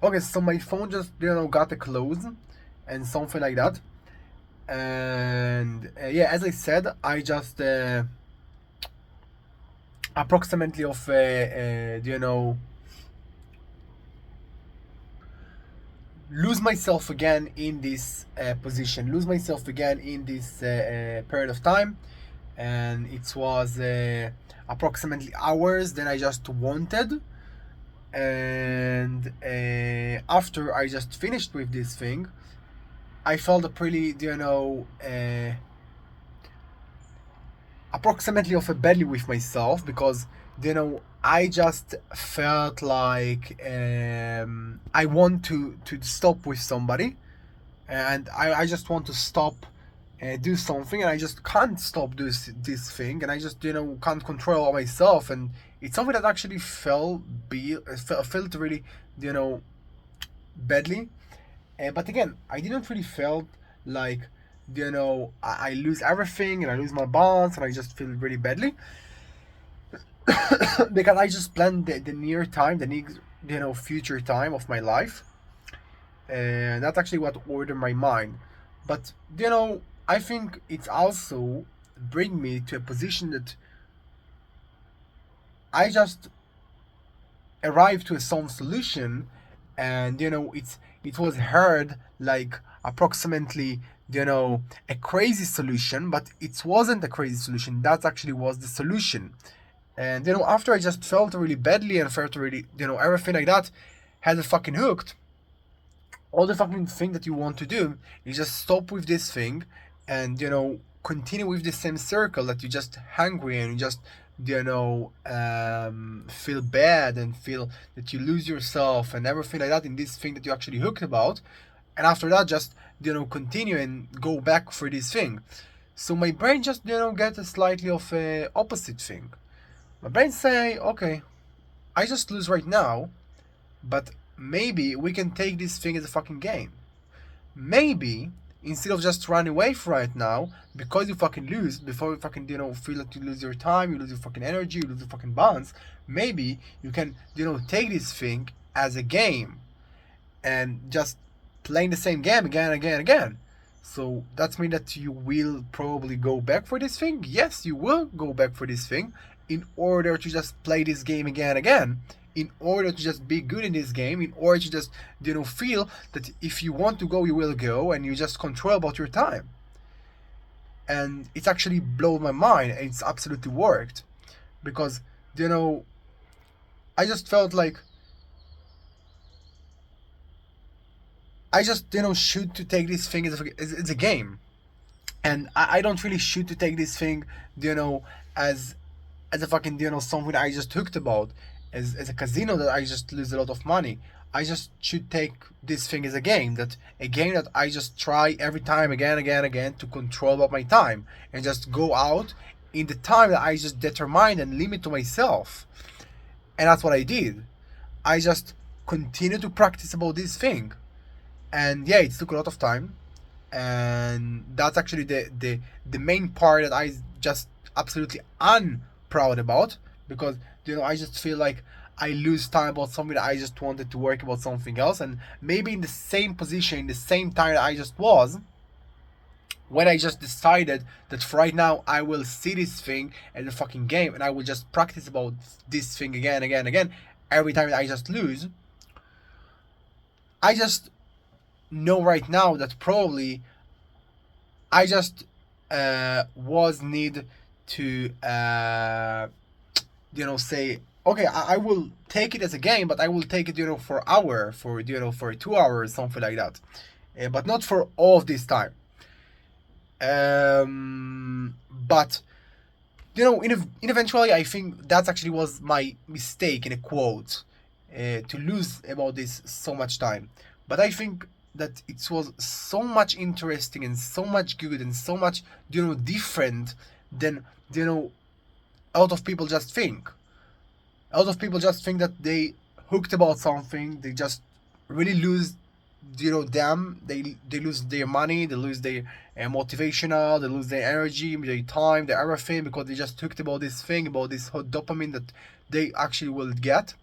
Okay, so my phone just got a close and something like that. And yeah, as I said, I just approximately of lose myself again in this position, lose myself again in this period of time. And it was approximately hours than I just wanted. And after I just finished with this thing, I felt a pretty approximately of a badly with myself, because I just felt like I want to stop with somebody, and I just want to stop do something, and I just can't stop this thing, and I just can't control myself. And it's something that actually felt really you know badly. But again, I didn't really felt like I lose everything and I lose my balance and I just feel really badly. Because I just planned the near time, the next future time of my life, and that's actually what ordered my mind. But I think it's also bring me to a position that I just arrived to some solution. And it was heard like approximately a crazy solution, but it wasn't a crazy solution. That actually was the solution. And after I just felt really badly and felt really everything like that had a fucking hooked, all the fucking thing that you want to do is just stop with this thing, and continue with the same circle that you just hungry, and you just feel bad and feel that you lose yourself and everything like that in this thing that you actually hooked about. And after that, just continue and go back for this thing. So my brain just get a slightly of a opposite thing. My brain say, okay, I just lose right now, but maybe we can take this thing as a fucking game. Maybe instead of just running away from right now, because you fucking lose, before you fucking feel like you lose your time, you lose your fucking energy, you lose your fucking balance. Maybe you can take this thing as a game and just playing the same game again and again and again. So that's mean that you will probably go back for this thing. Yes, you will go back for this thing in order to just play this game again and again, in order to just be good in this game, in order to just feel that if you want to go, you will go, and you just control about your time. And it's actually blown my mind, and it's absolutely worked, because I just felt like I just shoot to take this thing as a game. And I don't really shoot to take this thing you know as as a fucking something I just hooked about, as a casino that I just lose a lot of money. I just should take this thing as a game that I just try every time again, again, again, to control about my time, and just go out in the time that I just determine and limit to myself. And that's what I did. I just continued to practice about this thing. And yeah, it took a lot of time, and that's actually the main part that I just absolutely unproud about, because I just feel like I lose time about something that I just wanted to work about something else. And maybe in the same position, in the same time that I just was, when I just decided that for right now I will see this thing as a fucking game, and I will just practice about this thing again, again, again, every time that I just lose. I just know right now that probably I just was need to say, okay, I will take it as a game, but I will take it for hour, for for 2 hours, something like that, but not for all of this time. But in eventually, I think that actually was my mistake in a quote, to lose about this so much time. But I think that it was so much interesting and so much good and so much different than a lot of people just think. A lot of people just think that they hooked about something, they just really lose them, they lose their money, they lose their motivational, they lose their energy, their time, their everything, because they just hooked about this thing, about this hot dopamine that they actually will get.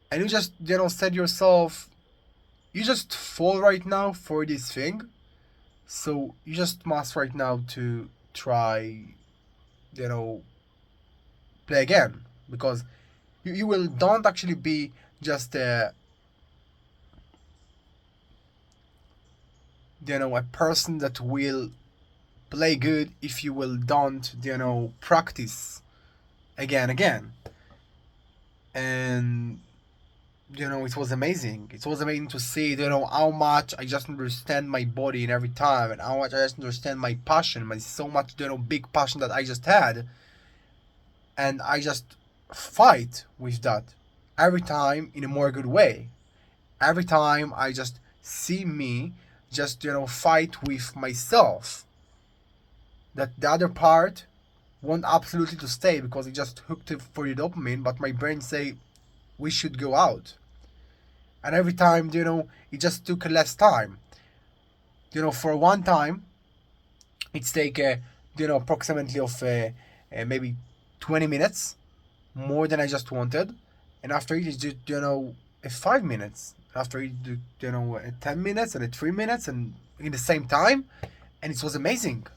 And you just said yourself, you just fall right now for this thing. So you just must right now to try, you know, play again, because you will don't actually be just a person that will play good if you will don't practice again. And it was amazing. It was amazing to see how much I just understand my body in every time, and how much I just understand my passion, my so much big passion that I just had, and I just fight with that every time in a more good way. Every time I just see me just fight with myself, that the other part want absolutely to stay because it just hooked it for the dopamine, but my brain say we should go out. And every time it just took less time. For one time it's take approximately of maybe 20 minutes more than I just wanted, and after it is just 5 minutes. After it, 10 minutes and 3 minutes, and in the same time, and it was amazing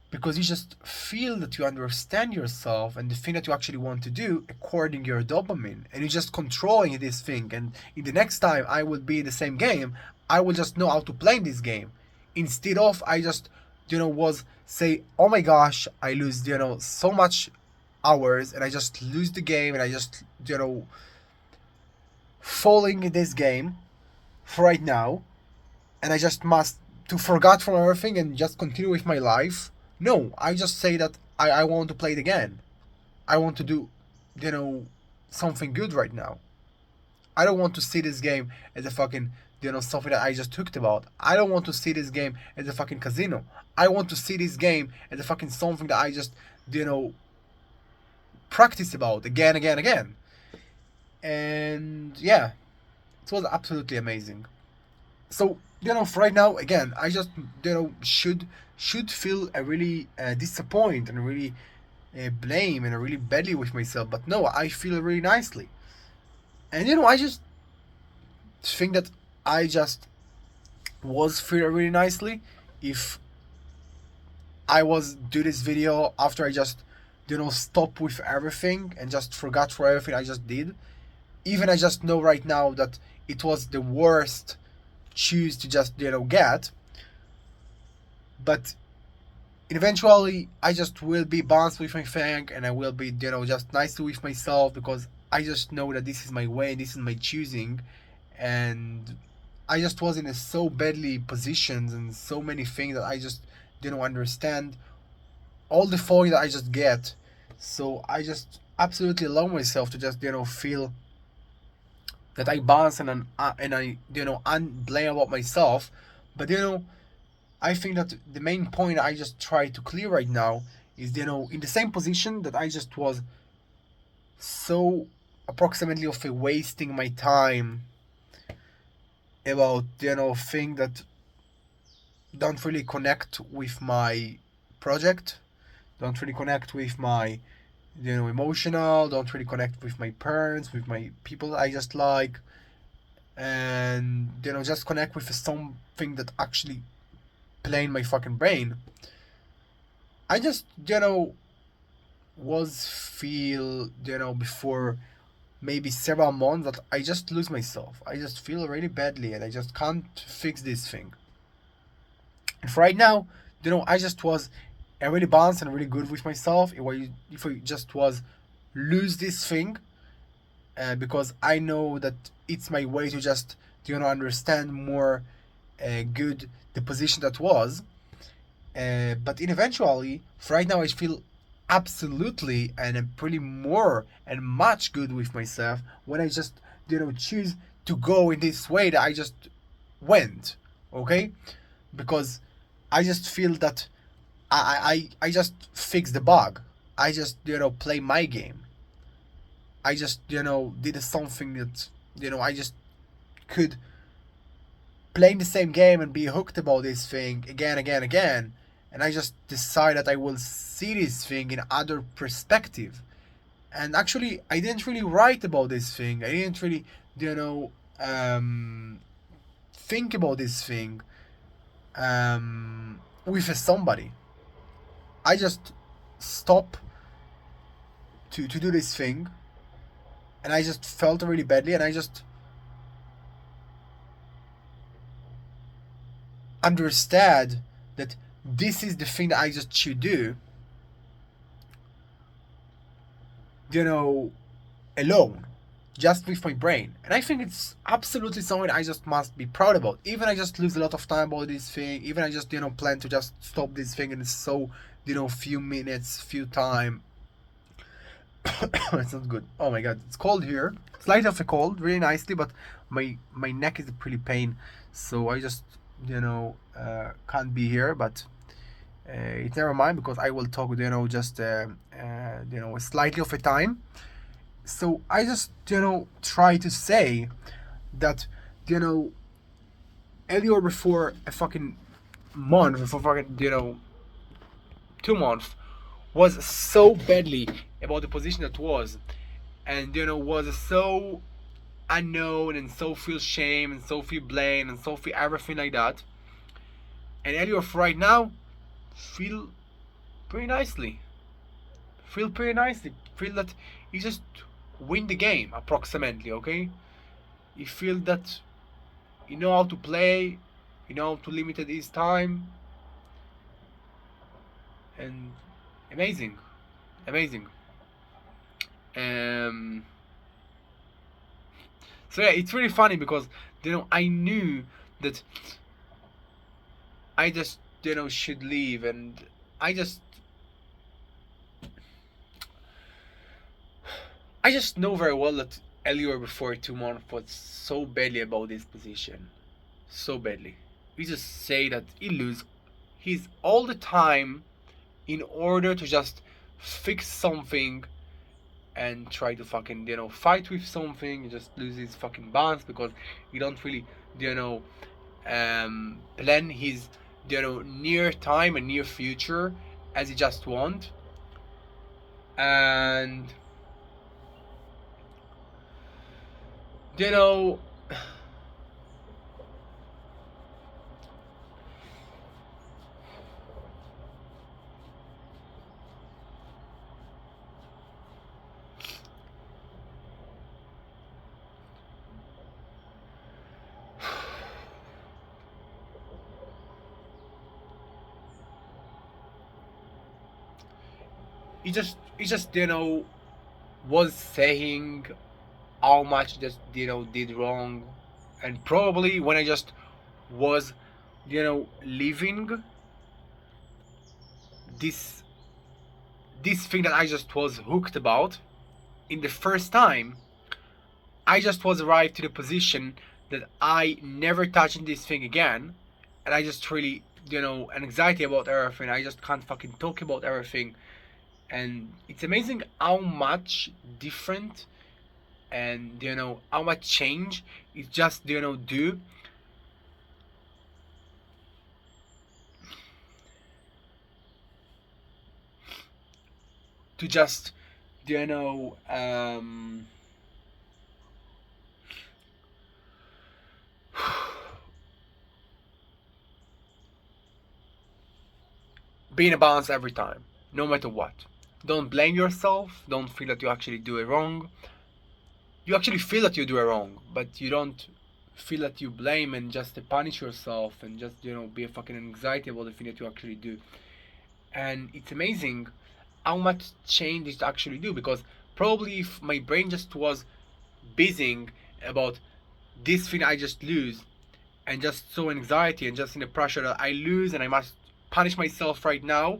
because you just feel that you understand yourself and the thing that you actually want to do according to your dopamine, and you're just controlling this thing. And in the next time I will be in the same game, I will just know how to play in this game, instead of I just was say, oh my gosh, I lose so much hours and I just lose the game, and I just falling in this game for right now, and I just must to forget from everything and just continue with my life. No, I just say that I want to play it again. I want to do, something good right now. I don't want to see this game as a fucking, something that I just talked about. I don't want to see this game as a fucking casino. I want to see this game as a fucking something that I just, practice about again. And yeah, it was absolutely amazing. So for right now, again, I just should feel a really disappoint and really blame and really badly with myself, but no, I feel really nicely. And I just think that I just was feel really nicely if I was do this video after I just stop with everything and just forgot for everything I just did. Even I just know right now that it was the worst choose to just get, but eventually I just will be balanced with my thing, and I will be just nice with myself, because I just know that this is my way, this is my choosing. And I just was in a so badly positions and so many things that I just didn't understand all the folly that I just get. So I just absolutely allow myself to just feel that I balance and I unblame about myself. But I think that the main point I just try to clear right now is in the same position that I just was so approximately of a wasting my time about thing that don't really connect with my project, don't really connect with my emotional, don't really connect with my parents, with my people I just like, and just connect with something that actually playing my fucking brain. I just was feel before maybe several months that I just lose myself. I just feel really badly and I just can't fix this thing. And for right now, I just was really balanced and really good with myself. If I just was lose this thing, because I know that it's my way to just understand more good the position that was. But in eventually, for right now, I feel absolutely and I'm pretty more and much good with myself when I just choose to go in this way that I just went. Okay, because I just feel that I just fix the bug. I just play my game. I just did something that I just could playing the same game and be hooked about this thing again, and I just decide that I will see this thing in other perspective. And actually, I didn't really write about this thing. I didn't really, you know, um, think about this thing with somebody. I just stop to do this thing, and I just felt really badly, and I just understand that this is the thing that I just should do, alone, just with my brain. And I think it's absolutely something I just must be proud about. Even I just lose a lot of time about this thing, even I just, plan to just stop this thing, and it's so, few minutes, few time. It's not good. Oh my god, it's cold here. Slight of a cold, really nicely, but my neck is pretty pain, so I just can't be here. But it's never mind, because I will talk, just slightly of a time. So I just try to say that earlier, before a fucking month, before fucking 2 months, was so badly about the position that was, and was so unknown, and so feel shame, and so feel blame, and so feel everything like that. And Eliof right now feel pretty nicely. Feel pretty nicely. Feel that he just win the game approximately, okay? You feel that you know how to play, you know how to limit his time, and amazing. Amazing. Um so yeah, it's really funny because I knew that I just should leave, and I just know very well that Elior before 2 months was so badly about this position. So badly. We just say that he lose his all the time in order to just fix something and try to fucking fight with something. He just lose his fucking balance because he don't really plan his near time and near future as he just want. And you know he just was saying how much just did wrong, and probably when I just was leaving this thing that I just was hooked about in the first time, I just was arrived to the position that I never touching this thing again, and I just really anxiety about everything. I just can't fucking talk about everything, and it's amazing how much different and how much change it just do to just you know be in a balance every time, no matter what. Don't blame yourself. Don't feel that you actually do it wrong. You actually feel that you do it wrong, but you don't feel that you blame and just punish yourself and just be a fucking anxiety about the thing that you actually do. And it's amazing how much change it actually do, because probably if my brain just was busying about this thing I just lose, and just so anxiety and just in the pressure that I lose and I must punish myself right now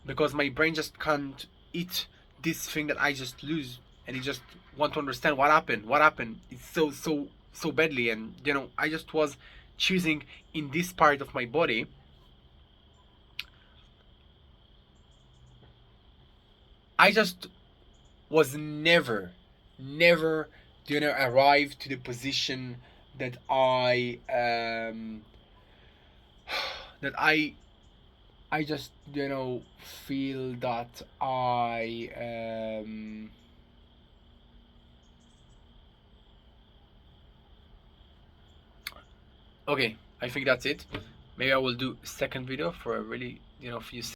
because my brain just can't eat this thing that I just lose, and it just want to understand what happened. It's so badly, and I just was choosing in this part of my body. I just was never arrive to the position that that I just feel that Okay, I think that's it. Maybe I will do a second video for a really, few